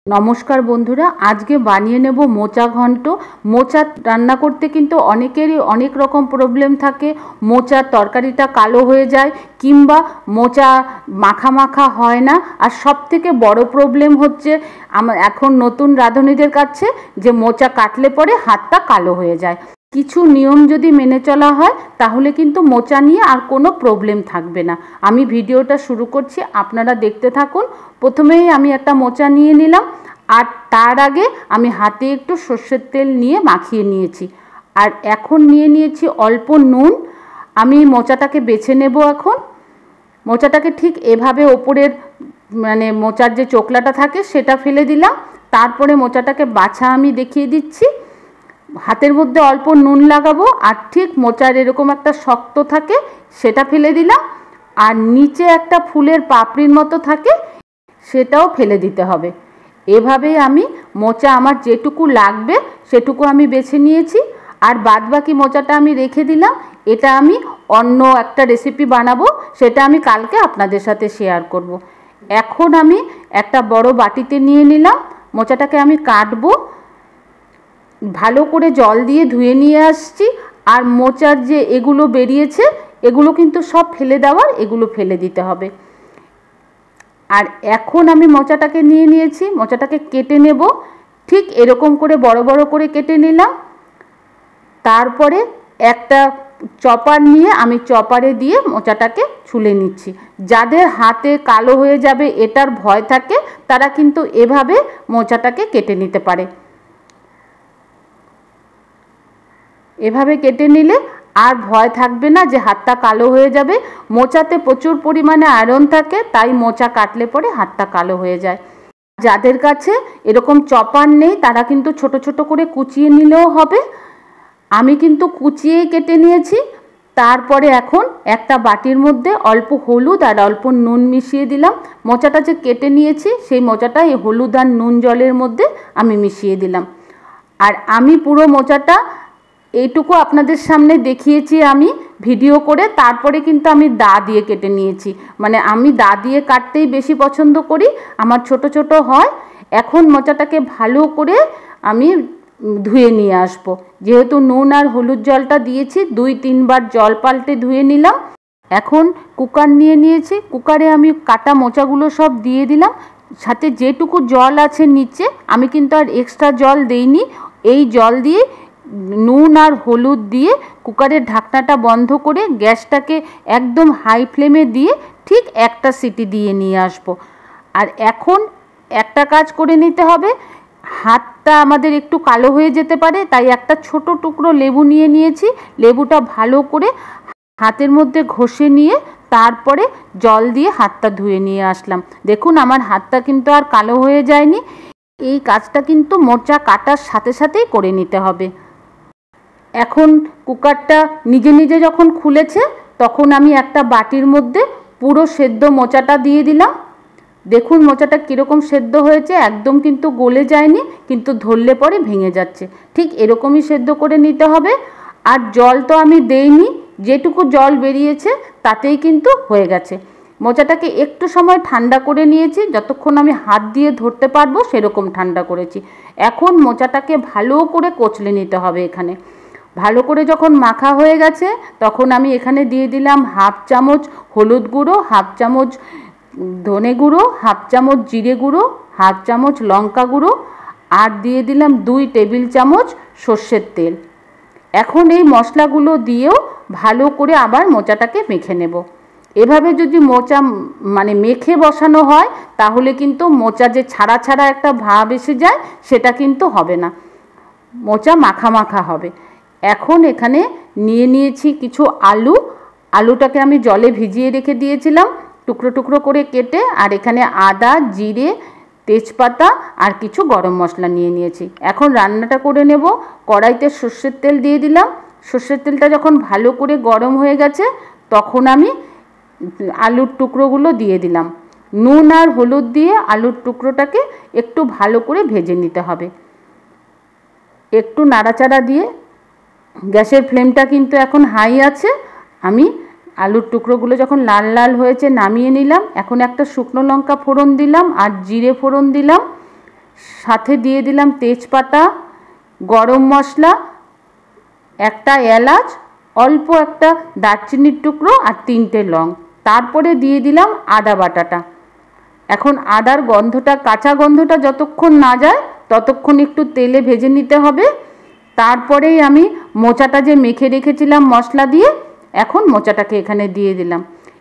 नमस्कार बंधुरा आज के बानिए नेब मोचा घंट। मोचा रान्ना करते किन्तु अनेकेरই अनेक रकम प्रॉब्लेम थाके। मोचार तरकारिटा कालो हो जाए किंबा मोचा माखा माखा हय ना। और सबथेके बड़ प्रॉब्लेम होच्छे एखन नतून राँधुनिदेर काछे जे मोचा काटले परे हाथटा कालो हो जाए। किछु नियम यदि मेने चला हय ताहले किन्तु मोचा निये आर कोनो प्रॉब्लेम थाकबे ना। आमी भिडियोटा शुरू करछि, आपनारा देखते थाकुन। प्रथमेई आमी एकटा मोचा निये निलाम और तार आगे आमी हाथे एकटु सर्षेर तेल निये माखिए निएछि और एखन निये निएछि अल्प नुन। आमी मोचाटाके बेছে नेब। एखन मोचाटाके ठीक एभाবে ओपरेर माने मोचार जे चोकलाटा थाके सेटा फेले दिलाम। तारपरे मोचाटाके बाछा आमी देखिए दिচ্ছি। हाथेर मध्य अल्प नुन लागाबो और ठीक मोचार एरकम एक शक्त थाके सेटा फेले दिलाम और नीचे एक फुलेर पापड़िर मतो थाके सेटाओ फेले दिते हबे। एभाবে आमी मोचा आमार जेटुकु लागबे सेटुकु आमी बेছে निয়েছি और बादबाकी मोचाटा आमी रेखे दिलाम। एटा आमी अन्य एक रेसिपि बानाबो, सेटा आमी कालके आपनादेर साथे शेयर करब। एखन आमी एक बड़ बाटीते निये निलाम। मोचाटाके आमी काटबो, भालो करे जल दिए धुए निये आसछि और मोचार जे एगुलो बेरिয়েছে एगुलो किन्तु सब फेले देওয়ার, एगुलो फेले दिते हबे। और एखन आमी मोचाटाके निये निয়েছি, मोचाटाके केटे नेब। ठीक एरकम करे बड़ बड़ करे केटे निलाम। तारपरे एकटा चपार निये आमी चपारे दिए मोचाटाके छुले निচ্ছি। जादेर हाथे कालो हो जाबे एटार भय थाके तारा किन्तु एभाবে मोचाटाके केटे निते पारे। एभाবে केटे निले আর ভয় থাকবে না যে হাতটা কালো হয়ে যাবে। মোচাতে প্রচুর পরিমাণে আয়রন থাকে, তাই মোচা কাটলে পরে হাতটা কালো হয়ে যায়। যাদের কাছে এরকম চপার নেই তারা কিন্তু ছোট ছোট করে কুচিয়ে নিলেও হবে। আমি কিন্তু কুচিয়েই কেটে নিয়েছি। তারপরে এখন একটা বাটির মধ্যে অল্প হলুদ আর অল্প নুন মিশিয়ে দিলাম। মোচাটা যে কেটে নিয়েছি সেই মোচাটা এই হলুদ আর নুন জলের মধ্যে আমি মিশিয়ে দিলাম। আর আমি পুরো মোচাটা এইটুকু আপনাদের সামনে দেখিয়েছি আমি ভিডিও করে। তারপরে কিন্তু আমি দা দিয়ে কেটে নিয়েছি, মানে আমি দা দিয়ে কাটতেই বেশি পছন্দ করি, আমার ছোট ছোট হয়। এখন মোচাটাকে ভালো করে আমি ধুয়ে নিয়ে আসব। যেহেতু নুন আর হলুদ জলটা দিয়েছি 2-3 বার জল পাল্টে ধুয়ে নিলাম। এখন কুকার নিয়ে নিয়েছি, কুকারে আমি কাটা মোচাগুলো সব দিয়ে দিলাম। সাথে যেটুকু জল আছে নিচে আমি কিন্তু আর এক্সট্রা জল দেইনি। এই জল দিয়ে নুন আর হলুদ দিয়ে কুকারের ঢাকনাটা বন্ধ করে গ্যাসটাকে একদম হাই ফ্লেমে দিয়ে ঠিক একটা সিটি দিয়ে নিয়ে আসব। আর এখন একটা কাজ করে নিতে হবে, হাতটা আমাদের একটু কালো হয়ে যেতে পারে, তাই একটা ছোট টুকরো লেবু নিয়ে নিয়েছি। লেবুটা ভালো করে হাতের মধ্যে ঘষে নিয়ে তারপরে জল দিয়ে হাতটা ধুয়ে নিয়ে আসলাম। দেখুন আমার হাতটা কিন্তু আর কালো হয়ে যায়নি। এই কাজটা কিন্তু মোচা কাটার সাথে সাথেই করে নিতে হবে। এখন কুকারটা নিজে নিজে যখন খুলেছে তখন আমি একটা বাটির মধ্যে পুরো সেদ্ধ মোচাটা দিয়ে দিলাম। দেখুন মোচাটা কীরকম সেদ্ধ হয়েছে, একদম কিন্তু গলে যায়নি, কিন্তু ধরলে পরে ভেঙে যাচ্ছে। ঠিক এরকমই সেদ্ধ করে নিতে হবে। আর জল তো আমি দেইনি, যেটুকু জল বেরিয়েছে তাতেই কিন্তু হয়ে গেছে। মোচাটাকে একটু সময় ঠান্ডা করে নিয়েছি, যতক্ষণ আমি হাত দিয়ে ধরতে পারবো সেরকম ঠান্ডা করেছি। এখন মোচাটাকে ভালো করে কচলে নিতে হবে। এখানে ভালো করে যখন মাখা হয়ে গেছে তখন আমি এখানে দিয়ে দিলাম হাফ চামচ হলুদ গুঁড়ো, হাফ চামচ ধনে গুঁড়ো, হাফ চামচ জিরে গুঁড়ো, হাফ চামচ লঙ্কা গুঁড়ো আর দিয়ে দিলাম 2 টেবিল চামচ সর্ষের তেল। এখন এই মশলাগুলো দিয়েও ভালো করে আবার মোচাটাকে মেখে নেব। এভাবে যদি মোচা মানে মেখে বসানো হয় তাহলে কিন্তু মোচা যে ছাড়া ছাড়া একটা ভাব এসে যায় সেটা কিন্তু হবে না, মোচা মাখা মাখা হবে। এখন এখানে নিয়ে নিয়েছি কিছু আলু। আলুটাকে আমি জলে ভিজিয়ে রেখে দিয়েছিলাম টুকরো টুকরো করে কেটে। আর এখানে আদা, জিরে, তেজপাতা আর কিছু গরম মশলা নিয়ে নিয়েছি। এখন রান্নাটা করে নেব। কড়াইতে সর্ষের তেল দিয়ে দিলাম। সর্ষের তেলটা যখন ভালো করে গরম হয়ে গেছে তখন আমি আলুর টুকরোগুলো দিয়ে দিলাম। নুন আর হলুদ দিয়ে আলুর টুকরোটাকে একটু ভালো করে ভেজে নিতে হবে। একটু নাড়াচাড়া দিয়ে গ্যাসের ফ্লেমটা কিন্তু এখন হাই আছে। আমি আলুর টুকরোগুলো যখন লাল লাল হয়েছে নামিয়ে নিলাম। এখন একটা শুকনো লঙ্কা ফোড়ন দিলাম আর জিরে ফোড়ন দিলাম। সাথে দিয়ে দিলাম তেজপাতা, গরম মশলা, একটা এলাচ, অল্প একটা দারচিনির টুকরো আর 3টে লং। তারপরে দিয়ে দিলাম আদা বাটাটা। এখন আদার গন্ধটা, কাঁচা গন্ধটা যতক্ষণ না যায় ততক্ষণ একটু তেলে ভেজে নিতে হবে। তারপরেই আমি মোচাটা যে মেখে রেখেছিলাম মশলা দিয়ে, এখন মোচাটাকে এখানে দিয়ে দিলাম।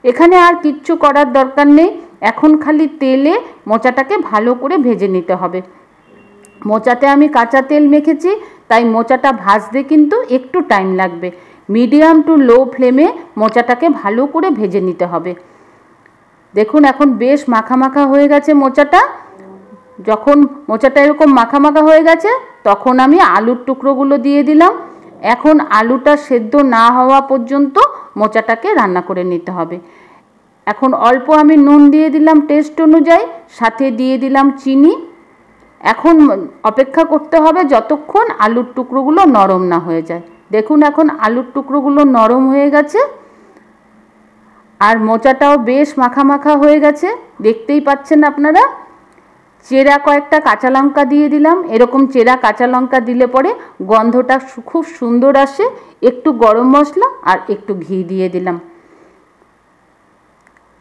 এখানে আর কিচ্ছু করার দরকার নেই, এখন খালি তেলে মোচাটাকে ভালো করে ভেজে নিতে হবে। মোচাতে আমি কাঁচা তেল মেখেছি, তাই মোচাটা ভাজতে কিন্তু একটু টাইম লাগবে। মিডিয়াম টু লো ফ্লেমে মোচাটাকে ভালো করে ভেজে নিতে হবে। দেখুন এখন বেশ মাখা মাখা হয়ে গেছে মোচাটা। যখন মোচাটা এরকম মাখা মাখা হয়ে গেছে তখন আমি আলুর টুকরোগুলো দিয়ে দিলাম। এখন আলুটা সেদ্ধ না হওয়া পর্যন্ত মোচাটাকে রান্না করে নিতে হবে। এখন অল্প আমি নুন দিয়ে দিলাম টেস্ট অনুযায়ী, সাথে দিয়ে দিলাম চিনি। এখন অপেক্ষা করতে হবে যতক্ষণ আলুর টুকরোগুলো নরম না হয়ে যায়। দেখুন এখন আলুর টুকরোগুলো নরম হয়ে গেছে আর মোচাটাও বেশ মাখা মাখা হয়ে গেছে, দেখতেই পাচ্ছেন আপনারা। চেরা কয়েকটা কাঁচা লঙ্কা দিয়ে দিলাম। এরকম চেরা কাঁচা লঙ্কা দিলে পরে গন্ধটা খুব সুন্দর আসে। একটু গরম মশলা আর একটু ঘি দিয়ে দিলাম।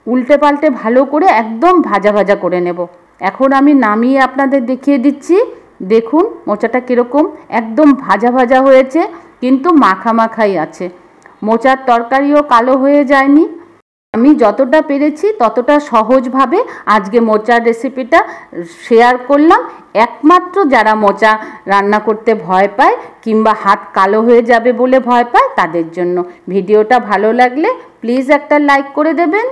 উল্টে পাল্টে ভালো করে একদম ভাজা ভাজা করে নেব। এখন আমি নামিয়ে আপনাদের দেখিয়ে দিচ্ছি। দেখুন মোচাটা কীরকম একদম ভাজা ভাজা হয়েছে, কিন্তু মাখা মাখাই আছে। মোচার তরকারিও কালো হয়ে যায়নি। আমি যতটা পেরেছি ততটা সহজভাবে আজকে মোচার রেসিপিটা শেয়ার করলাম। একমাত্র যারা মোচা রান্না করতে ভয় পায় কিংবা হাত কালো হয়ে যাবে বলে ভয় পায় তাদের জন্য। ভিডিওটা ভালো লাগলে প্লিজ একটা লাইক করে দেবেন।